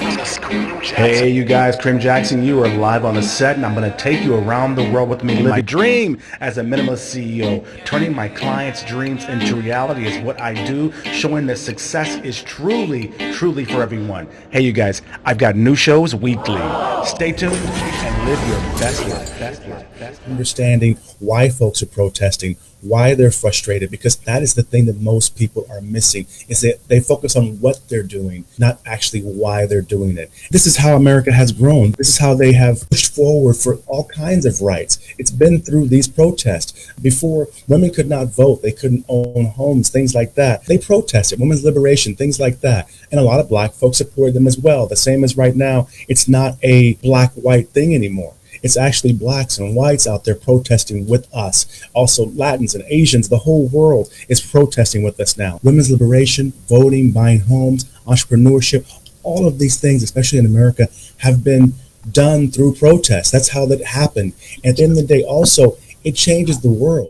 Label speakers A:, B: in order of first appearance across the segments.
A: Hey, you guys, Kareem Jackson, you are live on the set, and I'm going to take you around the world with me. My dream as a minimalist CEO, turning my clients' dreams into reality is what I do, showing that success is truly for everyone. Hey, you guys, I've got new shows weekly. Stay tuned and live your best life.
B: Understanding why folks are protesting, why they're frustrated, because that is the thing that most people are missing, is that they focus on what they're doing, not actually why they're doing it. This is how America has grown. This is how they have pushed forward for all kinds of rights. It's been through these protests. Before, women could not vote, they couldn't own homes, things like that. They protested, women's liberation, things like that. And a lot of black folks supported them as well. The same as right now, it's not a black-white thing anymore. It's actually blacks and whites out there protesting with us. Also, Latins and Asians, the whole world is protesting with us now. Women's liberation, voting, buying homes, entrepreneurship, all of these things, especially in America, have been done through protest. That's how that happened. At the end of the day, also, it changes the world.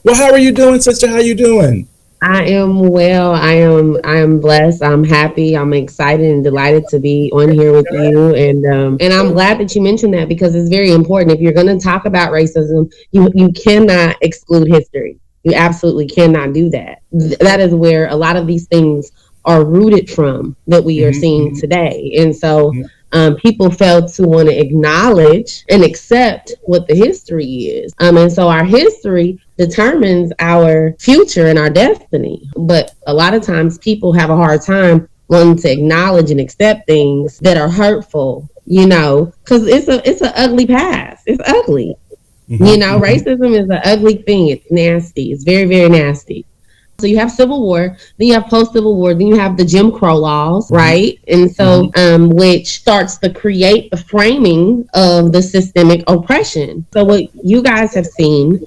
B: Well, how are you doing, sister? How you doing?
C: I am well. I am blessed. I'm happy. I'm excited and delighted to be on here with you. And I'm glad that you mentioned that, because it's very important. If you're going to talk about racism, you cannot exclude history. You absolutely cannot do that. That is where a lot of these things are rooted from that we are seeing today. And so people fail to want to acknowledge and accept what the history is. And so our history determines our future and our destiny. But a lot of times people have a hard time wanting to acknowledge and accept things that are hurtful, because it's an ugly past. It's ugly. Racism is an ugly thing. It's nasty. It's very, very nasty. So you have Civil War, then you have post-Civil War, then you have the Jim Crow laws, right? And so, which starts to create the framing of the systemic oppression. So what you guys have seen,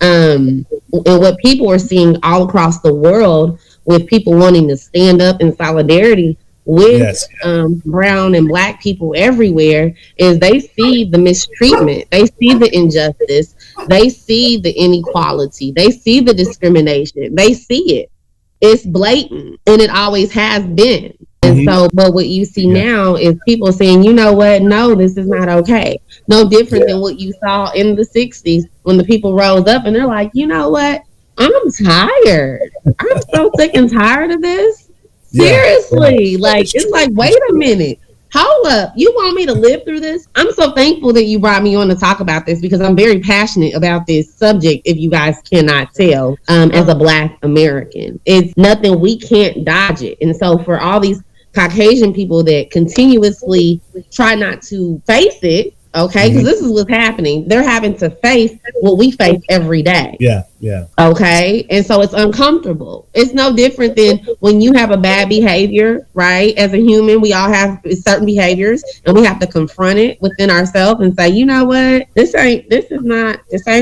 C: and what people are seeing all across the world, with people wanting to stand up in solidarity with brown and black people everywhere, is they see the mistreatment, they see the injustice, they see the inequality, they see the discrimination, they see it. It's blatant, and it always has been. And so, but what you see now is people saying, you know what, no, this is not okay. No different than what you saw in the 60s when the people rose up and they're like, you know what, I'm tired. I'm so sick and tired of this. Seriously, it's like, wait a minute. Hold up. You want me to live through this? I'm so thankful that you brought me on to talk about this, because I'm very passionate about this subject, if you guys cannot tell, as a Black American. It's nothing, we can't dodge it. And so for all these Caucasian people that continuously try not to face it, okay, because this is what's happening. They're having to face what we face every day.
B: Yeah.
C: Okay, and so it's uncomfortable. It's no different than when you have a bad behavior, right? As a human, we all have certain behaviors, and we have to confront it within ourselves and say, you know what, this ain't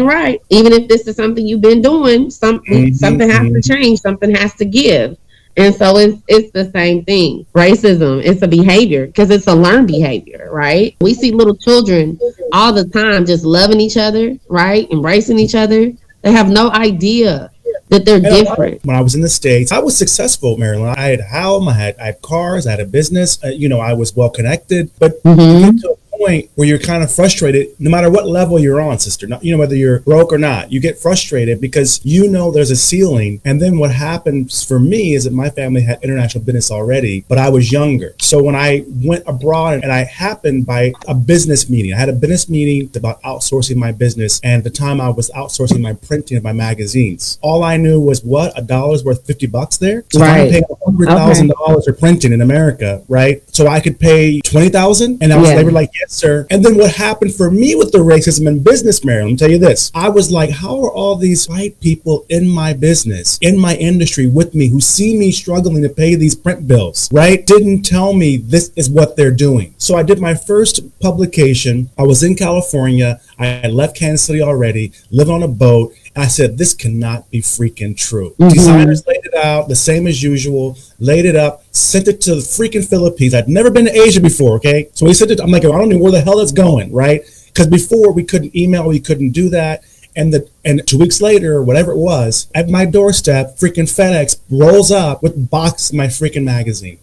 C: right. Even if this is something you've been doing, something has to change, something has to give. And so it's the same thing. Racism, it's a behavior, because it's a learned behavior, right? We see little children all the time just loving each other, right? Embracing each other. They have no idea that they're different.
B: When I was in the States, I was successful, Maryliyn. I had a home, I had cars, I had a business. I was well connected. But you get to a point where you're kind of frustrated, no matter what level you're on, sister. Whether you're broke or not, you get frustrated because there's a ceiling. And then what happens for me is that my family had international business already, but I was younger. So when I went abroad, and I happened by a business meeting, I had a business meeting about outsourcing my business. And at the time I was outsourcing my printing of my magazines. All I knew was a dollar's worth $50 there. So I'm paying $100,000 for printing in America, right? So I could pay $20,000, and they were like, yes, sir. And then what happened for me with the racism in business, Maryliyn, let me tell you this. I was like, how are all these white people in my business, in my industry with me, who see me struggling to pay these print bills, right? Didn't tell me this is what they're doing. So I did my first publication. I was in California. I had left Kansas City already, living on a boat. And I said, this cannot be freaking true. Designers laid it out the same as usual, laid it up, sent it to the freaking Philippines. I'd never been to Asia before, okay? So we sent it, I'm like, I don't know where the hell it's going, right? Because before we couldn't email, we couldn't do that. And 2 weeks later, or whatever it was, at my doorstep, freaking FedEx rolls up with a box of my freaking magazine.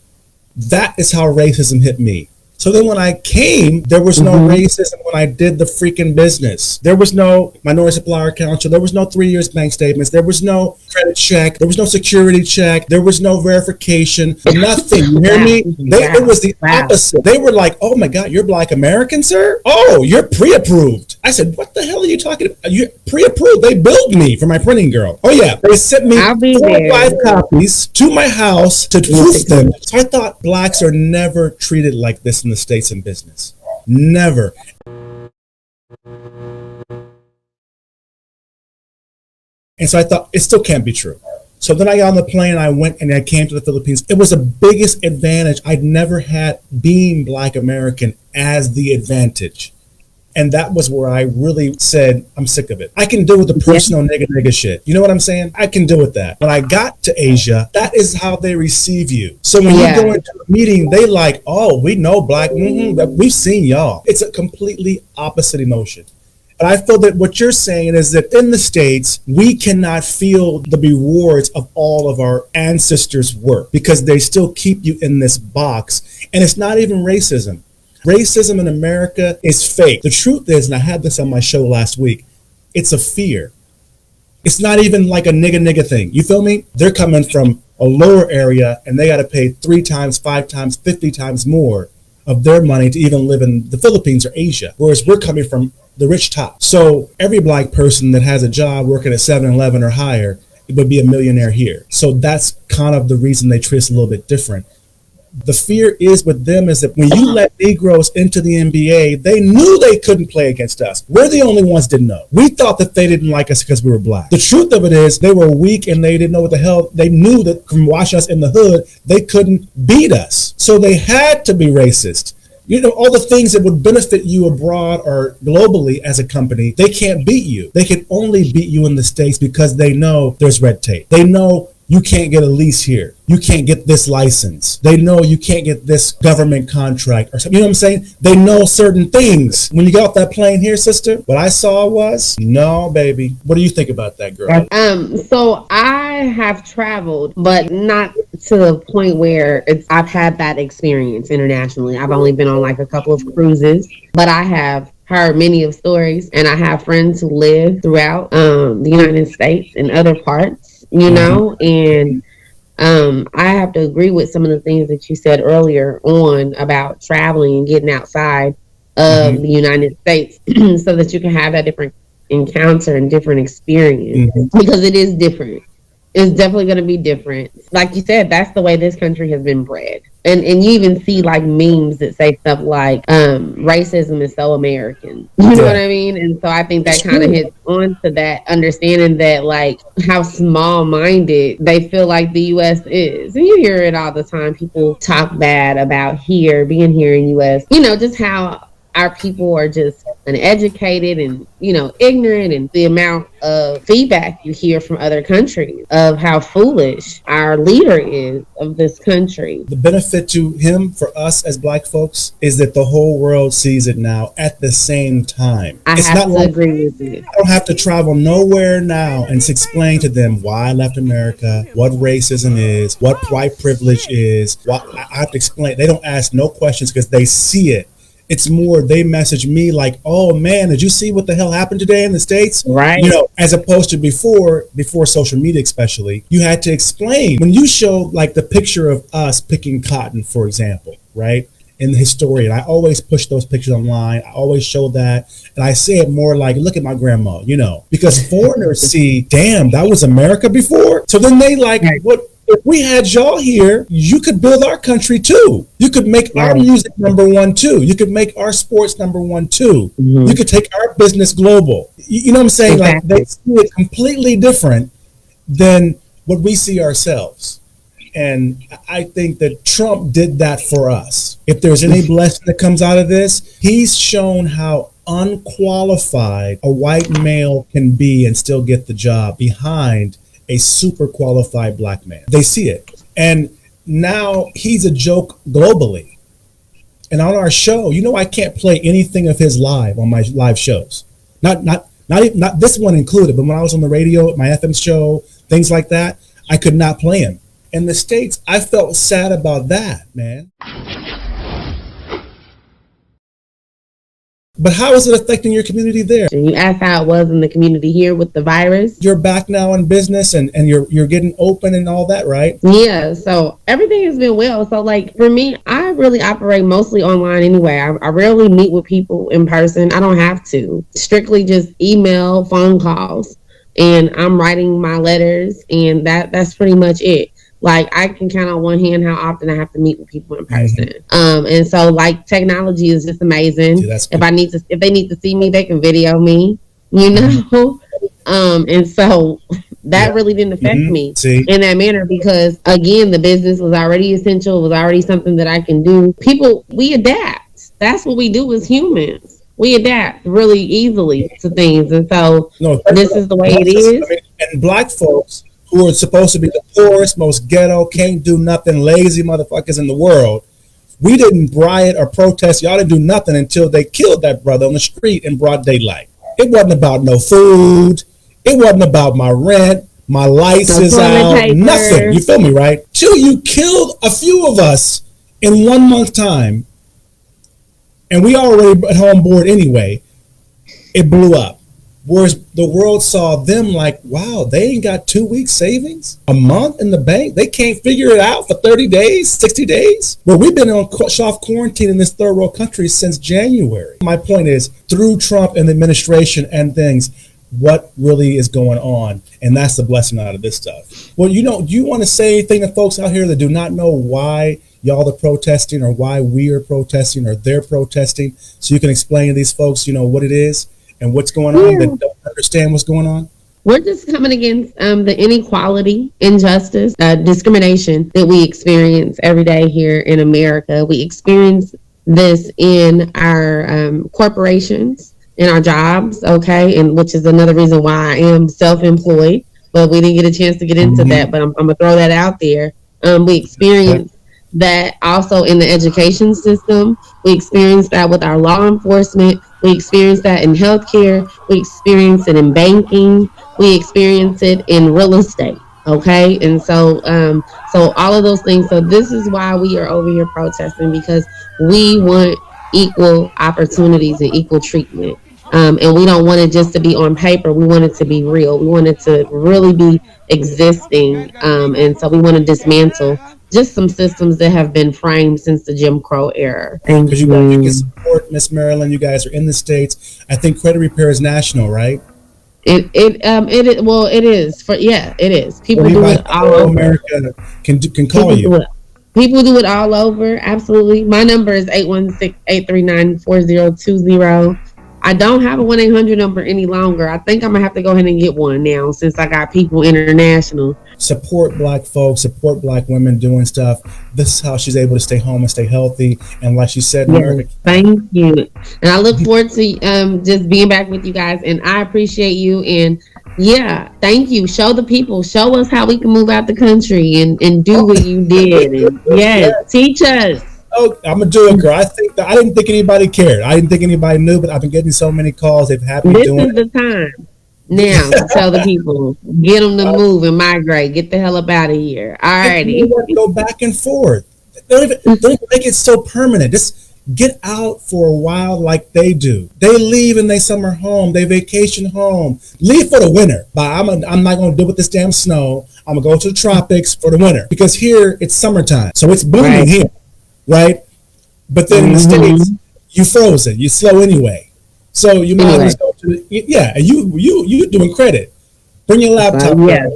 B: That is how racism hit me. So then when I came, there was no racism when I did the freaking business. There was no minority supplier council. There was no 3 years bank statements. There was no credit check. There was no security check. There was no verification. Nothing. You hear me? It was the opposite. They were like, oh my God, you're Black American, sir? Oh, you're pre-approved. I said, what the hell are you talking about? You're pre-approved. They billed me for my printing girl. Oh yeah. They sent me 4 or 5 copies to my house to proof them. So I thought Blacks are never treated like this in the States in business. Never. And so I thought it still can't be true. So then I got on the plane and I went and I came to the Philippines. It was the biggest advantage. I'd never had being Black American as the advantage. And that was where I really said, I'm sick of it. I can deal with the personal nigga shit. You know what I'm saying? I can deal with that. When I got to Asia, that is how they receive you. So when you go into a meeting, they like, oh, we know Black, we've seen y'all. It's a completely opposite emotion. And I feel that what you're saying is that in the States, we cannot feel the rewards of all of our ancestors' work because they still keep you in this box. And it's not even racism. Racism in America is fake. The truth is, and I had this on my show last week, it's a fear. It's not even like a nigga thing. You feel me? They're coming from a lower area and they got to pay 3 times, 5 times, 50 times more of their money to even live in the Philippines or Asia. Whereas we're coming from the rich top. So every Black person that has a job working at 7-Eleven or higher, it would be a millionaire here. So that's kind of the reason they treat us a little bit different. The fear is with them is that when you let Negroes into the NBA, they knew they couldn't play against us. We're the only ones didn't know. We thought that they didn't like us because we were Black. The truth of it is they were weak and they didn't know what the hell. They knew that from watching us in the hood, they couldn't beat us. So they had to be racist. You know, all the things that would benefit you abroad or globally as a company, they can't beat you. They can only beat you in the States because they know there's red tape. They know you can't get a lease here. You can't get this license. They know you can't get this government contract or something. You know what I'm saying? They know certain things. When you got off that plane here, sister, what I saw was, no, baby. What do you think about that, girl?
C: So I have traveled, but not to the point where I've had that experience internationally. I've only been on like a couple of cruises, but I have heard many of stories, and I have friends who live throughout the United States and other parts. You know, and I have to agree with some of the things that you said earlier on about traveling and getting outside of the United States so that you can have that different encounter and different experience because it is different. It's definitely going to be different. Like you said, that's the way this country has been bred. And you even see like memes that say stuff like racism is so American. You know what I mean? And so I think that kind of hits on to that understanding that like how small-minded they feel like the U.S. is. And you hear it all the time. People talk bad about being here in U.S. You know, just how our people are just uneducated and, you know, ignorant, and the amount of feedback you hear from other countries of how foolish our leader is of this country.
B: The benefit to him, for us as Black folks, is that the whole world sees it now at the same time.
C: I have to agree with you.
B: I don't have to travel nowhere now and explain to them why I left America, what racism is, what white privilege is. I have to explain. They don't ask no questions because they see it. It's more, they message me like, oh man, did you see what the hell happened today in the States?
C: Right.
B: You know, as opposed to before social media especially, you had to explain. When you show like the picture of us picking cotton, for example, right? In the historian, I always push those pictures online. I always show that. And I say it more like, look at my grandma, you know, because foreigners see, damn, that was America before. So then they like, what? If we had y'all here, you could build our country too. You could make our music number one too. You could make our sports number one too. You could take our business global. You know what I'm saying? Like they see it completely different than what we see ourselves. And I think that Trump did that for us. If there's any blessing that comes out of this, he's shown how unqualified a white male can be and still get the job behind a super qualified Black man. They see it. And now he's a joke globally. And on our show, I can't play anything of his live on my live shows. Not this one included, but when I was on the radio, my FM show, things like that, I could not play him. In the States, I felt sad about that, man. But how is it affecting your community there?
C: You asked how it was in the community here with the virus.
B: You're back now in business and you're getting open and all that, right?
C: Yeah, so everything has been well. So like for me, I really operate mostly online anyway. I rarely meet with people in person. I don't have to. Strictly just email, phone calls, and I'm writing my letters, and that's pretty much it. Like I can count on one hand how often I have to meet with people in person. Mm-hmm. And so like technology is just amazing. Dude, if they need to see me, they can video me, and so that really didn't affect me in that manner because again, the business was already essential. It was already something that I can do. People, we adapt. That's what we do as humans. We adapt really easily to things. And so this is the way it is.
B: I mean, and Black folks who are supposed to be the poorest, most ghetto, can't do nothing, lazy motherfuckers in the world. We didn't riot or protest. Y'all didn't do nothing until they killed that brother on the street in broad daylight. It wasn't about no food. It wasn't about my rent. My lights is out. Nothing. You feel me, right? Till you killed a few of us in 1 month time, and we already at home board anyway, it blew up. Whereas the world saw them like, wow, they ain't got 2 weeks savings, a month in the bank. They can't figure it out for 30 days, 60 days. Well, we've been on soft quarantine in this third world country since January. My point is, through Trump and the administration and things, what really is going on? And that's the blessing out of this stuff. Well, do you want to say anything to folks out here that do not know why y'all are protesting or why we are protesting or they're protesting, so you can explain to these folks, what it is? And what's going on that don't understand what's going on?
C: We're just coming against the inequality, injustice, discrimination that we experience every day here in America. We experience this in our corporations, in our jobs, okay? And which is another reason why I am self-employed, but we didn't get a chance to get into that, but I'm going to throw that out there. We experience that also in the education system. We experience that with our law enforcement. We experience that in healthcare. We experience it in banking. We experience it in real estate. Okay. And so all of those things. So this is why we are over here protesting, because we want equal opportunities and equal treatment. And we don't want it just to be on paper. We want it to be real. We want it to really be existing. And so we want to dismantle just some systems that have been framed since the Jim Crow era.
B: Because you can support Miss Maryliyn. You guys are in the States. I think credit repair is national, right?
C: It is. It is. People do it all over.
B: America can call you.
C: People do it all over. Absolutely. My number is 816-839-4020. I don't have a 1-800 number any longer. I think I'm going to have to go ahead and get one now since I got people international.
B: Support Black folks, support Black women doing stuff. This is how she's able to stay home and stay healthy. And like she said,
C: thank you. And I look forward to just being back with you guys. And I appreciate you. And thank you. Show the people. Show us how we can move out the country and do what you did. And teach us.
B: Oh, I'm gonna do it, girl. I didn't think anybody cared. I didn't think anybody knew, but I've been getting so many calls. They've happy
C: doing
B: it.
C: This is the time now to tell the people, get them to move and migrate. Get the hell up out of here. All righty.
B: Go back and forth. Don't make it so permanent. Just get out for a while like they do. They leave and they summer home. They vacation home. Leave for the winter. But I'm not going to deal with this damn snow. I'm going to go to the tropics for the winter because here it's summertime. So it's booming here. Right, but then in the States, you frozen. You slow anyway, so you might as well go to and you doing credit. Bring your laptop.
C: All right,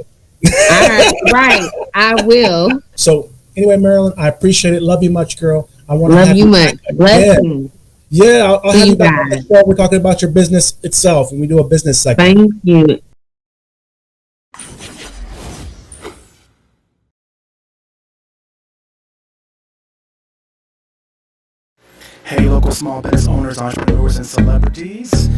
C: I will.
B: So anyway, Maryliyn, I appreciate it. Love you much, girl. I want to
C: love you much. Blessings.
B: Yeah, I'll have you back on the show. We're talking about your business itself, and we do a business segment.
C: Thank you.
A: Hey, local small business owners, entrepreneurs, and celebrities.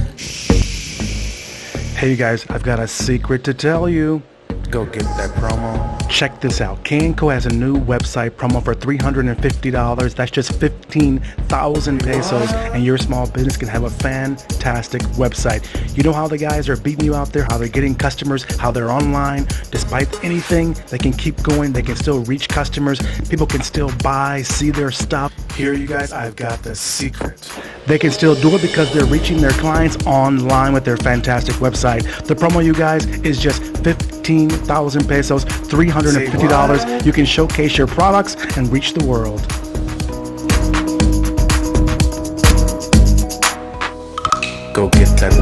A: Hey, you guys, I've got a secret to tell you. Go get that promo. Check this out. K&Co has a new website promo for $350. That's just 15,000 pesos, and your small business can have a fantastic website. You know how the guys are beating you out there, how they're getting customers, how they're online. Despite anything, they can keep going. They can still reach customers. People can still buy, see their stuff. Here, you guys, I've got the secret. They can still do it because they're reaching their clients online with their fantastic website. The promo, you guys, is just 15,000 pesos, $350. You can showcase your products and reach the world. Go get that